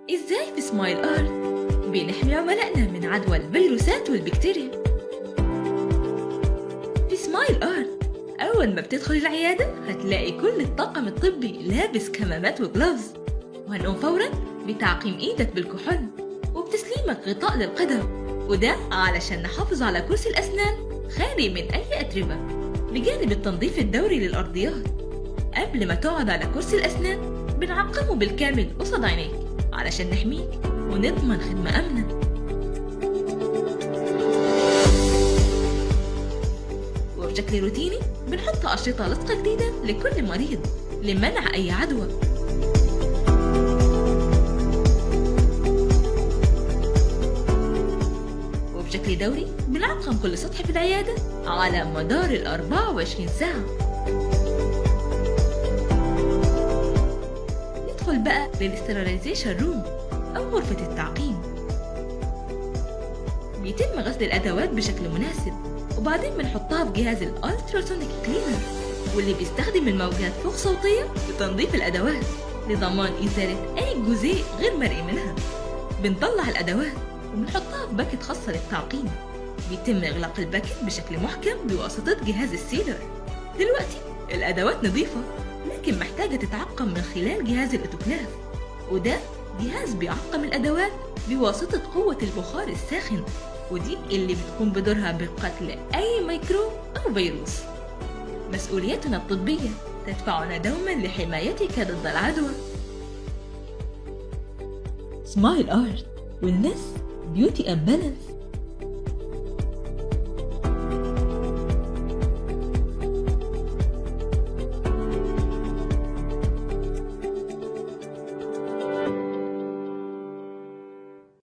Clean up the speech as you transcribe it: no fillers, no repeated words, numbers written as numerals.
إزاي في سمايل آرت بنحمي عملائنا من عدوى الفيروسات والبكتيريا؟ في سمايل آرت أول ما بتدخل العيادة هتلاقي كل الطاقم الطبي لابس كمامات وجلوفز، وهنقوم فورا بتعقيم إيدك بالكحول وبتسليمك غطاء للقدم، وده علشان نحافظ على كرسي الأسنان خالي من أي أتربة، بجانب التنظيف الدوري للأرضيات. قبل ما تقعد على كرسي الأسنان بنعقمه بالكامل قصاد عينيك علشان نحميك ونضمن خدمة آمنة. وبشكل روتيني بنحط أشرطة لصقة جديدة لكل مريض لمنع أي عدوى. وبشكل دوري بنعقم كل سطح في العيادة على مدار 24 ساعة. ندخل بقى للستيرلايزيشن روم أو غرفة التعقيم. بيتم غسل الأدوات بشكل مناسب، وبعدين بنحطها في جهاز الالتراسونيك كلينر، واللي بيستخدم الموجات فوق صوتية لتنظيف الأدوات لضمان إزالة أي جزيء غير مرئي منها. بنطلع الأدوات وبنحطها في باكت خاصة للتعقيم. بيتم إغلاق الباكت بشكل محكم بواسطة جهاز السيلر. دلوقتي الأدوات نظيفة، لكن محتاجة تتعقم من خلال جهاز الأوتوكلاف، وده جهاز بيعقم الأدوات بواسطة قوة البخار الساخن، ودي اللي بتقوم بدورها بقتل أي ميكروب أو فيروس. مسؤوليتنا الطبية تدفعنا دوما لحمايتك ضد العدوى. سمايل آرت، والناس بيوتي أند بالانس.